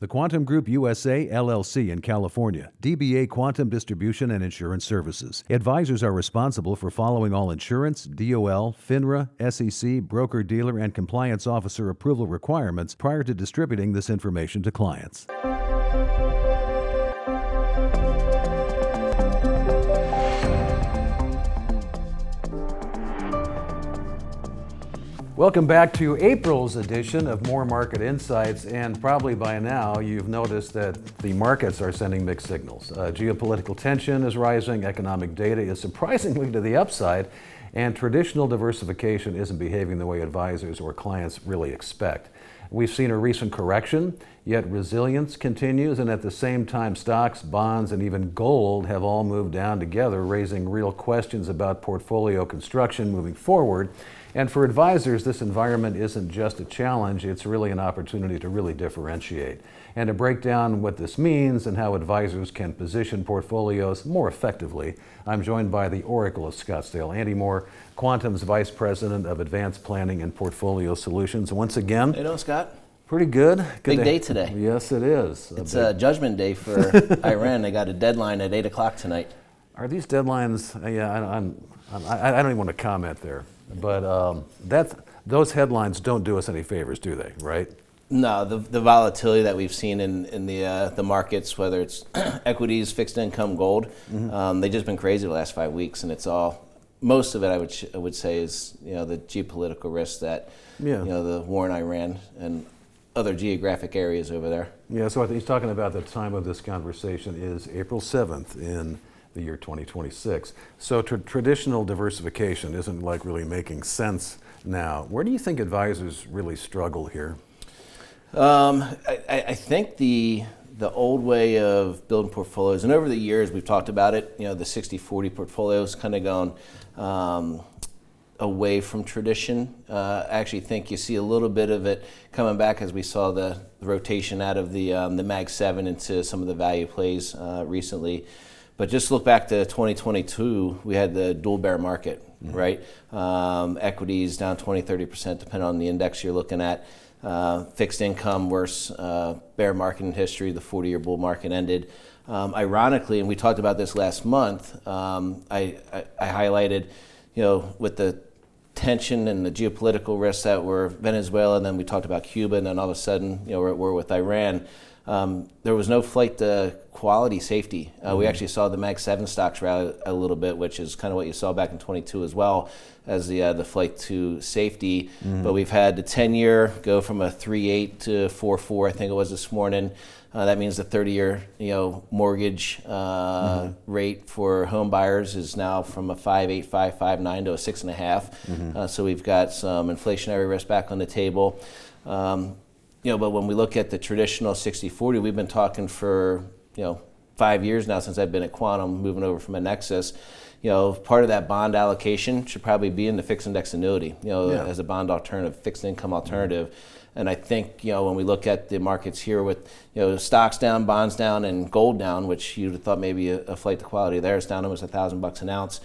The Quantum Group USA, LLC in California, DBA Quantum Distribution and Insurance Services. Advisors are responsible for following all insurance, DOL, FINRA, SEC, broker-dealer, and compliance officer approval requirements prior to distributing this information to clients. Welcome back to April's edition of More Market Insights, and probably by now you've noticed that the markets are sending mixed signals. Geopolitical tension is rising, economic data is surprisingly to the upside, and traditional diversification isn't behaving the way advisors or clients really expect. We've seen a recent correction, yet resilience continues, and at the same time stocks, bonds, and even gold have all moved down together, raising real questions about portfolio construction moving forward. And for advisors, this environment isn't just a challenge, it's really an opportunity to really differentiate. And to break down what this means and how advisors can position portfolios more effectively, I'm joined by the Oracle of Scottsdale, Andy Moore, Quantum's Vice President of Advanced Planning and Portfolio Solutions. Once again, How you doing, Scott? pretty good. Big day today. Yes, it is. It's a judgment day for Iran. They got a deadline at 8 o'clock tonight. Are these deadlines, I don't even want to comment there, but those headlines don't do us any favors, do they, right? No, the volatility that we've seen in the markets, whether it's equities, fixed income, gold, they've just been crazy the last 5 weeks, and it's all, most of it I would say is the geopolitical risks that the war in Iran and other geographic areas over there. Yeah, so he's talking about the time of this conversation is April 7th in the year 2026. So traditional diversification isn't like really making sense now. Where do you think advisors really struggle here? I think the old way of building portfolios, and over the years we've talked about it, the 60-40 portfolios kind of gone away from tradition. I actually think you see a little bit of it coming back as we saw the rotation out of the Mag 7 into some of the value plays recently. But just look back to 2022, we had the dual bear market, right? Equities down 20-30%, depending on the index you're looking at. Fixed income, worst bear market in history. The 40-year bull market ended. Ironically, and we talked about this last month, I highlighted, with the tension and the geopolitical risks that were Venezuela, and then we talked about Cuba, and then all of a sudden, we're at war with Iran. There was no flight to quality safety. We actually saw the Mag 7 stocks rally a little bit, which is kind of what you saw back in 22 as well as the flight to safety. But we've had the 10-year go from a 3.8 to 4.4, I think it was this morning. That means the 30-year mortgage rate for home buyers is now from a 5.8, 5.9 to a 6.5. So we've got some inflationary risk back on the table. But when we look at the traditional 60-40, we've been talking for 5 years now since I've been at Quantum, moving over from a Nexus. Part of that bond allocation should probably be in the fixed index annuity, as a bond alternative, fixed income alternative. And I think, when we look at the markets here with, stocks down, bonds down, and gold down, which you'd have thought maybe a flight to quality there, it's down almost $1,000 an ounce.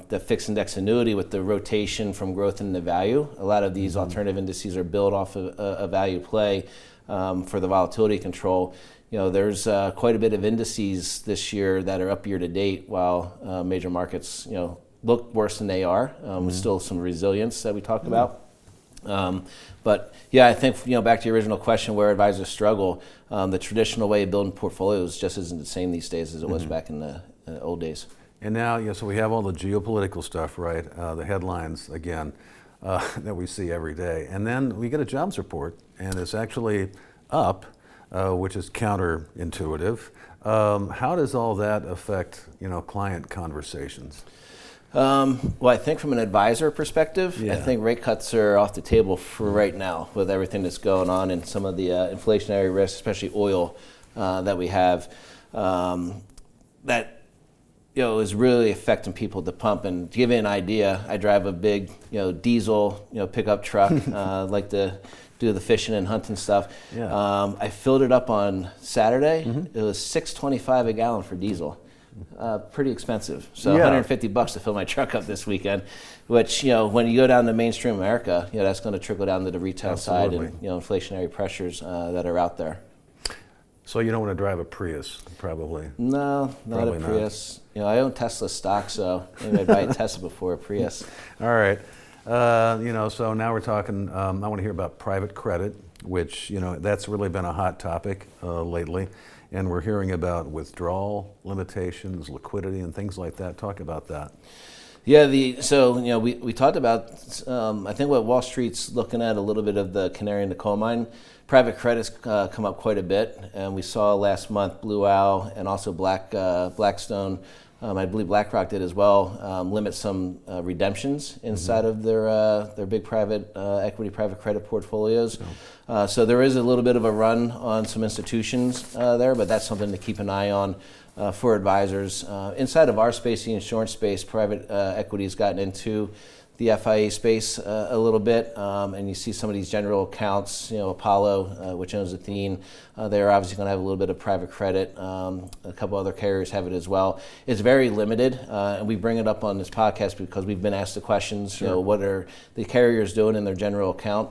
The fixed index annuity with the rotation from growth into value, a lot of these alternative indices are built off of a value play for the volatility control. There's quite a bit of indices this year that are up year to date, while major markets, look worse than they are. With still some resilience that we talked about. But yeah, I think, back to your original question, where advisors struggle, the traditional way of building portfolios just isn't the same these days as it was back in the old days. And now, so we have all the geopolitical stuff, right? The headlines, again, that we see every day. And then we get a jobs report, and it's actually up, which is counterintuitive. How does all that affect, client conversations? Well, I think from an advisor perspective, I think rate cuts are off the table for right now with everything that's going on and some of the inflationary risks, especially oil, that we have, that is really affecting people to pump. And to give you an idea, I drive a big diesel pickup truck, like to do the fishing and hunting stuff. I filled it up on Saturday. It was $6.25 a gallon for diesel. Pretty expensive. So $150 to fill my truck up this weekend, which, when you go down to mainstream America, that's going to trickle down to the retail side and, inflationary pressures that are out there. So you don't want to drive a Prius, probably. No, not Probably a not. Prius. I own Tesla stock, so maybe I'd buy a Tesla before a Prius. All right. So now we're talking, I want to hear about private credit, which, that's really been a hot topic lately. And we're hearing about withdrawal limitations, liquidity, and things like that. Talk about that. Yeah, we talked about, I think what Wall Street's looking at a little bit of the canary in the coal mine. Private credit's come up quite a bit, and we saw last month Blue Owl and also Blackstone, I believe BlackRock did as well, limit some redemptions inside of their big private equity, private credit portfolios. So there is a little bit of a run on some institutions there, but that's something to keep an eye on for advisors. Inside of our space, the insurance space, private equity has gotten into the FIA space a little bit, and you see some of these general accounts, Apollo, which owns Athene, they're obviously going to have a little bit of private credit. A couple other carriers have it as well. It's very limited, and we bring it up on this podcast because we've been asked the questions, Sure. What are the carriers doing in their general account?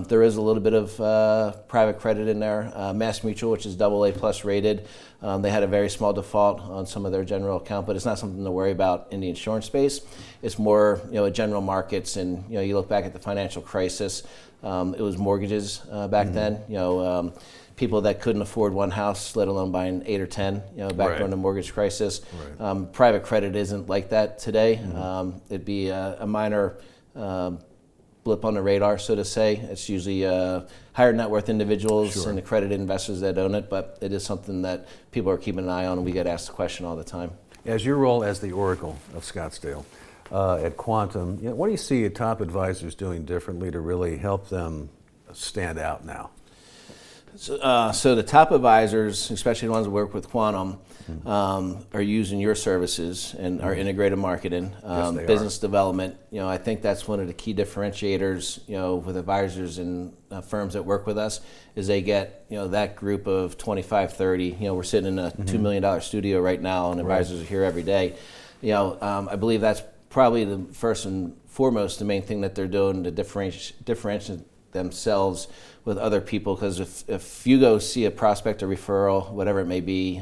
There is a little bit of private credit in there. Mass Mutual, which is AA plus rated, they had a very small default on some of their general account, but it's not something to worry about in the insurance space. It's more, general markets, and you look back at the financial crisis. It was mortgages back then. People that couldn't afford one house, let alone buying 8 or 10. Back Right. during the mortgage crisis. Right. Private credit isn't like that today. It'd be a minor blip on the radar, so to say. It's usually higher net worth individuals Sure. and accredited investors that own it, but it is something that people are keeping an eye on, and we get asked the question all the time. As your role as the Oracle of Scottsdale at Quantum, what do you see your top advisors doing differently to really help them stand out now? So the top advisors, especially the ones that work with Quantum, are using your services and our integrated marketing, Yes, they business development. I think that's one of the key differentiators, with advisors and firms that work with us, is they get, that group of 25, 30. We're sitting in a $2 million studio right now, and advisors are here every day. I believe that's probably the first and foremost the main thing that they're doing to differentiate themselves with other people, because if you go see a prospect or referral, whatever it may be,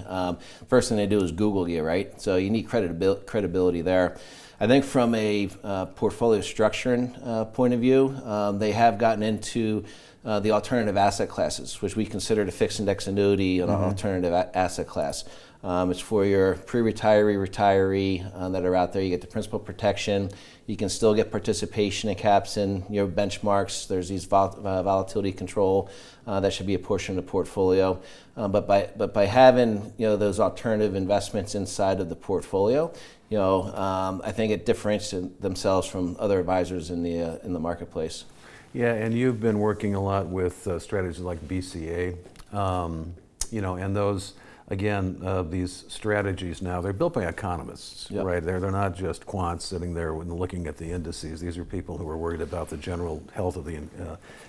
first thing they do is Google you, right? So you need credibility there. I think from a portfolio structuring point of view, they have gotten into the alternative asset classes, which we consider the fixed index annuity an alternative asset class. It's for your pre-retiree, retiree that are out there. You get the principal protection. You can still get participation in caps and your benchmarks. There's these volatility control that should be a portion of the portfolio. But by having those alternative investments inside of the portfolio, I think it differentiates themselves from other advisors in the marketplace. Yeah, and you've been working a lot with strategies like BCA, and those. Again, these strategies now, they're built by economists, Yep. right? They're not just quants sitting there and looking at the indices. These are people who are worried about the general health of the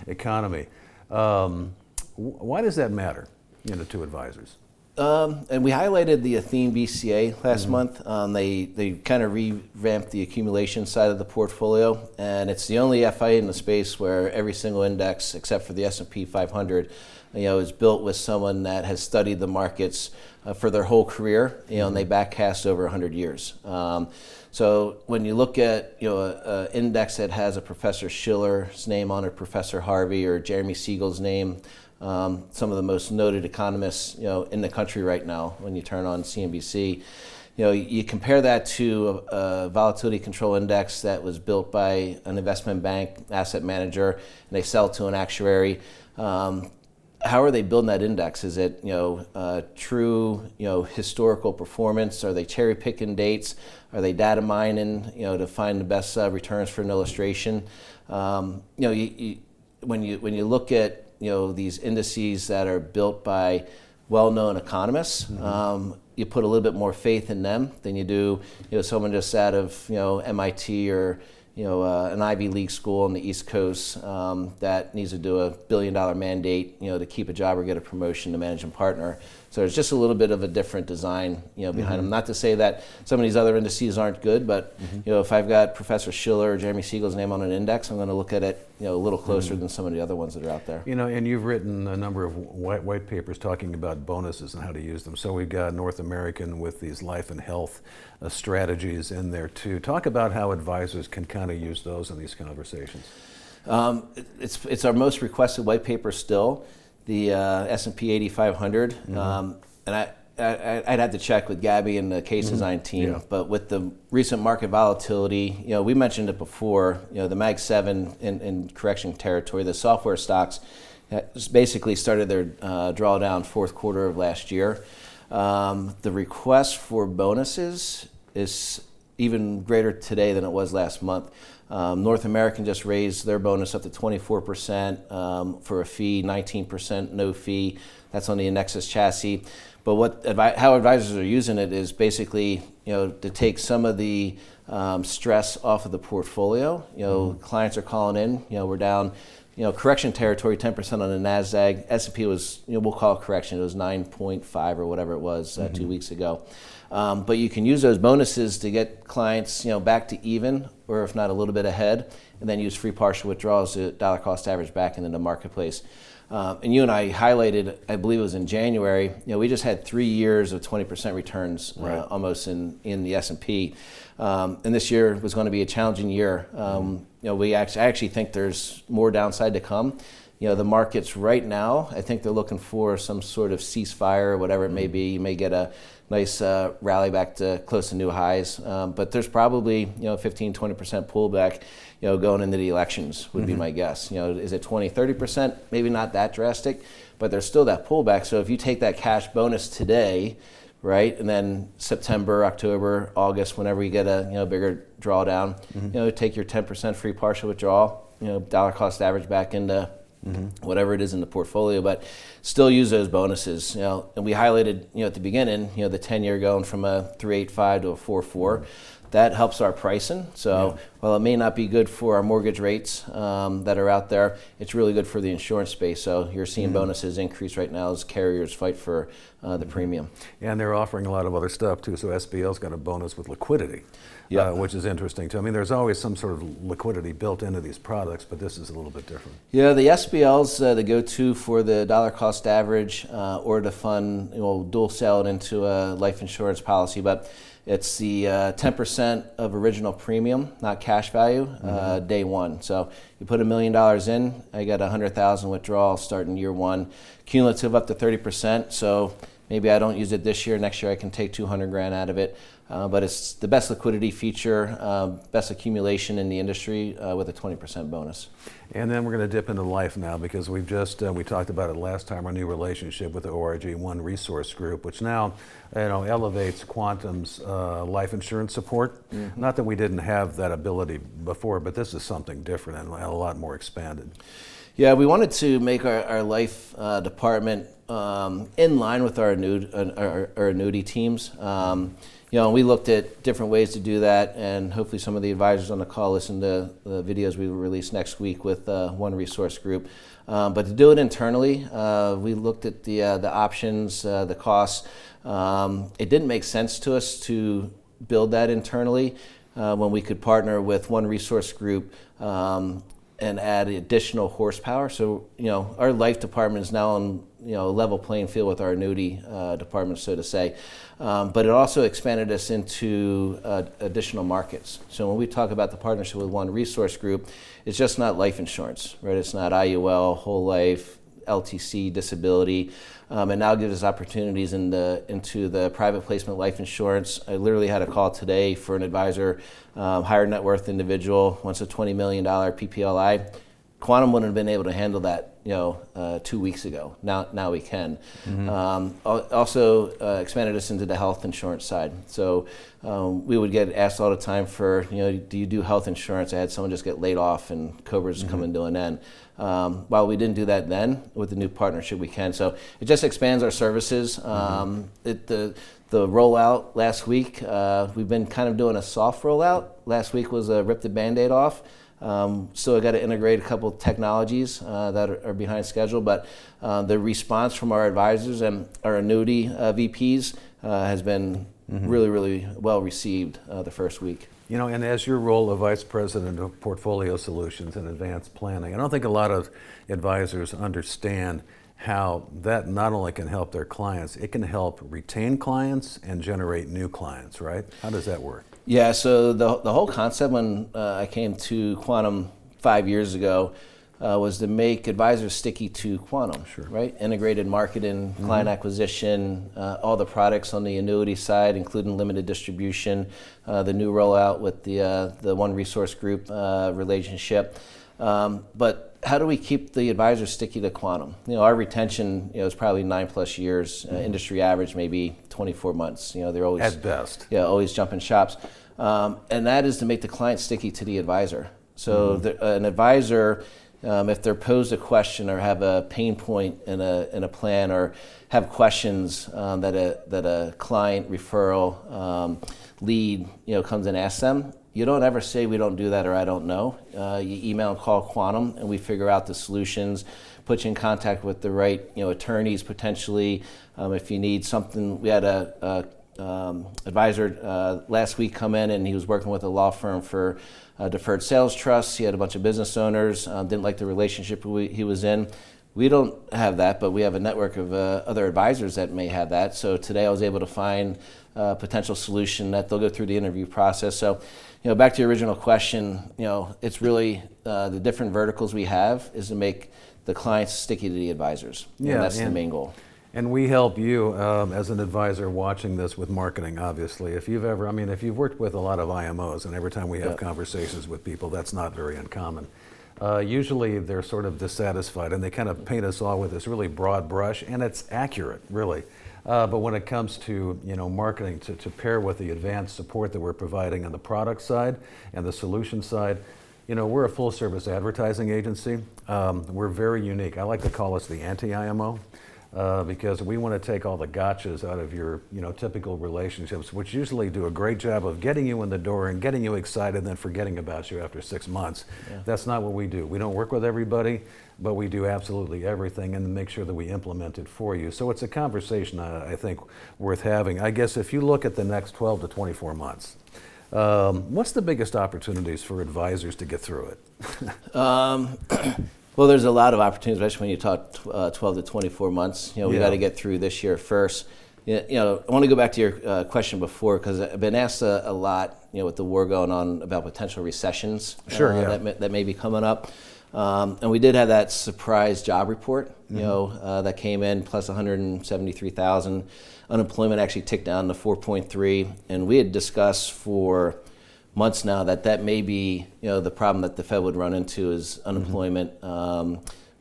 economy. Why does that matter, to advisors? And we highlighted the Athene BCA last month. They kind of revamped the accumulation side of the portfolio, and it's the only FIA in the space where every single index, except for the S&P 500, is built with someone that has studied the markets for their whole career, and they backcast over 100 years. So when you look at an index that has a Professor Schiller's name on it, Professor Harvey, or Jeremy Siegel's name, some of the most noted economists in the country right now, when you turn on CNBC, you compare that to a volatility control index that was built by an investment bank asset manager, and they sell to an actuary. How are they building that index? Is it true historical performance? Are they cherry picking dates? Are they data mining to find the best returns for an illustration? When you look at these indices that are built by well-known economists, you put a little bit more faith in them than you do someone just out of MIT or an Ivy League school on the East Coast that needs to do $1 billion mandate, to keep a job or get a promotion to managing partner. So there's just a little bit of a different design, behind them. Not to say that some of these other indices aren't good, but if I've got Professor Schiller or Jeremy Siegel's name on an index, I'm going to look at it, a little closer than some of the other ones that are out there. And you've written a number of white papers talking about bonuses and how to use them. So we've got North American with these life and health strategies in there too. Talk about how advisors can kind of use those in these conversations. It's our most requested white paper still, the S&P 8500, and I'd have to check with Gabby and the case design team. But with the recent market volatility, we mentioned it before. The Mag 7 in correction territory, the software stocks basically started their drawdown fourth quarter of last year. The request for bonuses is even greater today than it was last month. North American just raised their bonus up to 24% for a fee, 19% no fee. That's on the Nexus chassis. But how advisors are using it is basically, to take some of the stress off of the portfolio. Clients are calling in. We're down, correction territory, 10% on the NASDAQ. S&P was, we'll call it correction. It was 9.5 or whatever it was 2 weeks ago. But you can use those bonuses to get clients, back to even, or if not a little bit ahead, and then use free partial withdrawals to dollar cost average back into the marketplace. And you and I highlighted, I believe it was in January, we just had 3 years of 20% returns almost in the S&P. And this year was going to be a challenging year. I actually think there's more downside to come. The markets right now, I think they're looking for some sort of ceasefire or whatever it may be. You may get a nice rally back to close to new highs. But there's probably 15, 20% pullback going into the elections would be my guess. Is it 20, 30%? Maybe not that drastic, but there's still that pullback. So if you take that cash bonus today, right, and then September, October, August, whenever you get a bigger drawdown, take your 10% free partial withdrawal, dollar cost average back into whatever it is in the portfolio, but still use those bonuses. And we highlighted, at the beginning, the 10-year going from a 3.85 to a 4.4. That helps our pricing. So while it may not be good for our mortgage rates that are out there, it's really good for the insurance space. So you're seeing bonuses increase right now as carriers fight for the premium. And they're offering a lot of other stuff too. So SBL's got a bonus with liquidity, which is interesting too. I mean, there's always some sort of liquidity built into these products, but this is a little bit different. Yeah, the SBL's the go-to for the dollar cost average or to fund, dual sell it into a life insurance policy. But it's the 10% of original premium, not cash value, day one. So you put $1 million in, I got 100,000 withdrawal starting year one, cumulative up to 30%. So maybe I don't use it this year. Next year I can take 200 grand out of it. But it's the best liquidity feature, best accumulation in the industry with a 20% bonus. And then we're going to dip into life now because we've just, we talked about it last time, our new relationship with the ORG One Resource Group, which now elevates Quantum's life insurance support. Not that we didn't have that ability before, but this is something different and a lot more expanded. Yeah, we wanted to make our life department in line with our annuity teams. We looked at different ways to do that, and hopefully some of the advisors on the call listen to the videos we will release next week with One Resource Group. But to do it internally, we looked at the options, the costs. It didn't make sense to us to build that internally when we could partner with One Resource Group and add additional horsepower. So, our life department is now on, a level playing field with our annuity department, so to say. But it also expanded us into additional markets. So when we talk about the partnership with One Resource Group, it's just not life insurance, right? It's not IUL, whole life, LTC, disability. It now gives us opportunities into the private placement life insurance. I literally had a call today for an advisor, higher net worth individual, wants a $20 million PPLI. Quantum wouldn't have been able to handle that 2 weeks ago. Now we can. Also expanded us into the health insurance side. So we would get asked all the time for, do you do health insurance? I had someone just get laid off and COBRA's coming to an end. While we didn't do that then, with the new partnership we can. So it just expands our services. The rollout last week, we've been kind of doing a soft rollout. Last week was rip the Band-Aid off. So I got to integrate a couple technologies that are behind schedule, but the response from our advisors and our annuity VPs has been really, really well received the first week. And as your role of Vice President of Portfolio Solutions and Advanced Planning, I don't think a lot of advisors understand how that not only can help their clients, it can help retain clients and generate new clients, right? How does that work? Yeah, so the whole concept when I came to Quantum 5 years ago was to make advisors sticky to Quantum, right? Integrated marketing, client acquisition, all the products on the annuity side, including limited distribution, the new rollout with the One Resource Group relationship. But how do we keep the advisors sticky to Quantum? Our retention is probably 9+ years. Industry average maybe 24 months. They're always at best. Yeah, always jumping shops, and that is to make the client sticky to the advisor. So an advisor, if they're posed a question or have a pain point in a plan or have questions that a client referral lead comes and asks them, you don't ever say we don't do that or I don't know. You email and call Quantum and we figure out the solutions, put you in contact with the right attorneys potentially. If you need something, we had a advisor last week come in and he was working with a law firm for deferred sales trusts. He had a bunch of business owners, didn't like the relationship he was in. We don't have that, but we have a network of other advisors that may have that. So today I was able to find a potential solution that they'll go through the interview process. So, back to your original question, it's really the different verticals we have is to make the clients sticky to the advisors. Yeah, that's the main goal. And we help you as an advisor watching this with marketing, obviously. If you've worked with a lot of IMOs, and every time we have conversations with people, that's not very uncommon. Usually they're sort of dissatisfied and they kind of paint us all with this really broad brush, and it's accurate, really. But when it comes to marketing to pair with the advanced support that we're providing on the product side and the solution side, we're a full service advertising agency. We're very unique. I like to call us the anti-IMO. Because we want to take all the gotchas out of your typical relationships, which usually do a great job of getting you in the door and getting you excited and then forgetting about you after 6 months. That's not what we do. We don't work with everybody, but we do absolutely everything and make sure that we implement it for you. So it's a conversation I think worth having. I guess if you look at the next 12 to 24 months, what's the biggest opportunities for advisors to get through it? Well, there's a lot of opportunities, especially when you talk 12 to 24 months. We got to get through this year first. I want to go back to your question before because I've been asked a lot, with the war going on about potential recessions that may be coming up. And we did have that surprise job report, that came in plus 173,000. Unemployment actually ticked down to 4.3, and we had discussed for months now that may be the problem that the Fed would run into is unemployment.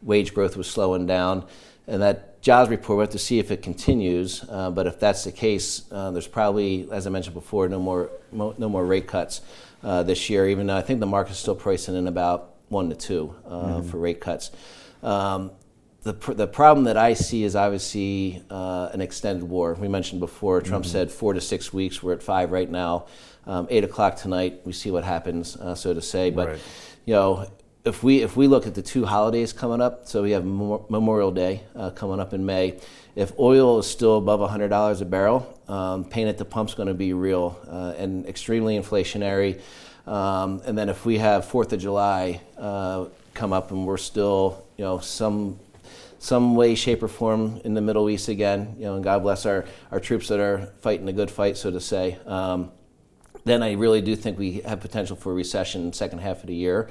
Wage growth was slowing down, and that jobs report, we have to see if it continues. But if that's the case, there's probably, as I mentioned before, no more rate cuts this year. Even though I think the market's still pricing in about 1 to 2 for rate cuts. The problem that I see is obviously an extended war. We mentioned before, Trump said 4 to 6 weeks. We're at 5 right now. 8 o'clock tonight, we see what happens, so to say. But if we look at the 2 holidays coming up, so we have Memorial Day coming up in May. If oil is still above $100 a barrel, pain at the pump's going to be real and extremely inflationary. And then if we have 4th of July come up and we're still, some way, shape, or form in the Middle East again, and God bless our troops that are fighting a good fight, so to say. Then I really do think we have potential for a recession in the second half of the year.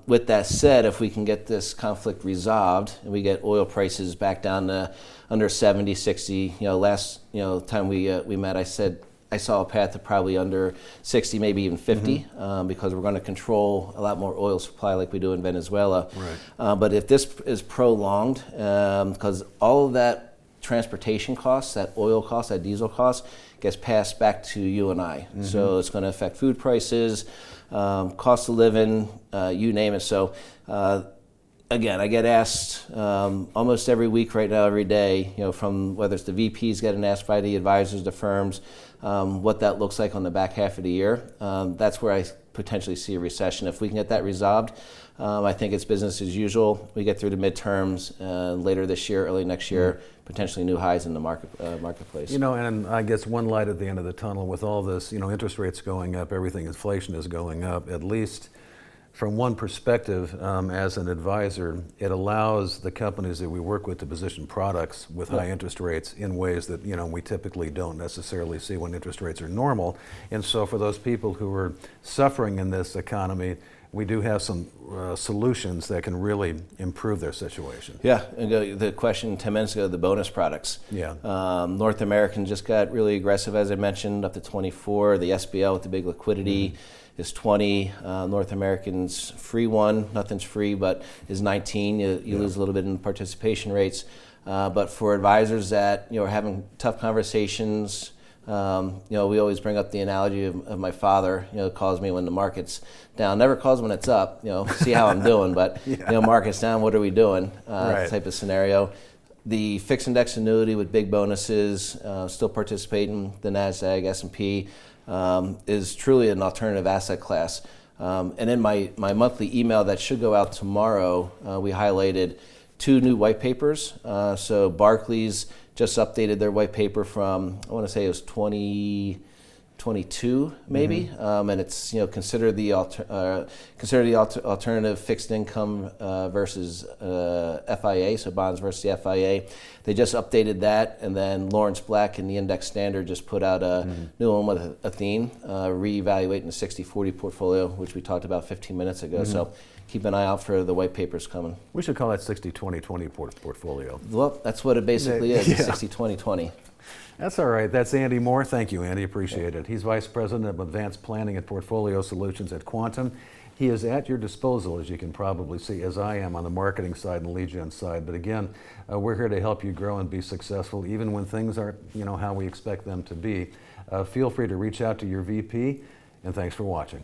With that said, if we can get this conflict resolved and we get oil prices back down to under 70, 60, last time we met, I said I saw a path to probably under 60, maybe even 50, because we're going to control a lot more oil supply like we do in Venezuela. Right. But if this is prolonged, because all of that transportation costs, that oil cost, that diesel cost, gets passed back to you and I. So it's going to affect food prices, cost of living, you name it. So again, I get asked almost every week right now, every day, from whether it's the VPs getting asked by the advisors, the firms, what that looks like on the back half of the year. That's where I potentially see a recession. If we can get that resolved, I think it's business as usual. We get through the midterms later this year, early next year, potentially new highs in the marketplace. And I guess one light at the end of the tunnel with all this, interest rates going up, everything, inflation is going up, at least from one perspective, as an advisor, it allows the companies that we work with to position products with high interest rates in ways that we typically don't necessarily see when interest rates are normal. And so for those people who are suffering in this economy, we do have some solutions that can really improve their situation. Yeah, and the question 10 minutes ago, the bonus products. Yeah. North American just got really aggressive, as I mentioned, up to 24. The SBL with the big liquidity is 20. North American's free one, nothing's free, but is 19. You lose a little bit in participation rates. But for advisors that are having tough conversations, we always bring up the analogy of my father. Calls me when the market's down. Never calls when it's up. See how I'm doing. But market's down. What are we doing? Right. Type of scenario. The fixed index annuity with big bonuses, still participating the Nasdaq, S&P, is truly an alternative asset class. And in my monthly email that should go out tomorrow, we highlighted 2 new white papers. So Barclays just updated their white paper from, I want to say it was 2022 maybe, and it's consider the alternative fixed income versus FIA, so bonds versus the FIA. They just updated that, and then Lawrence Black and the Index Standard just put out a new one with a theme, reevaluating the 60/40 portfolio, which we talked about 15 minutes ago. So keep an eye out for the white papers coming. We should call that 60-20-20 portfolio. Well, that's what it basically is, 60-20-20. That's all right. That's Andy Moore. Thank you, Andy. Appreciate it. He's Vice President of Advanced Planning and Portfolio Solutions at Quantum. He is at your disposal, as you can probably see, as I am on the marketing side and lead gen side. But again, we're here to help you grow and be successful, even when things aren't, how we expect them to be. Feel free to reach out to your VP, and thanks for watching.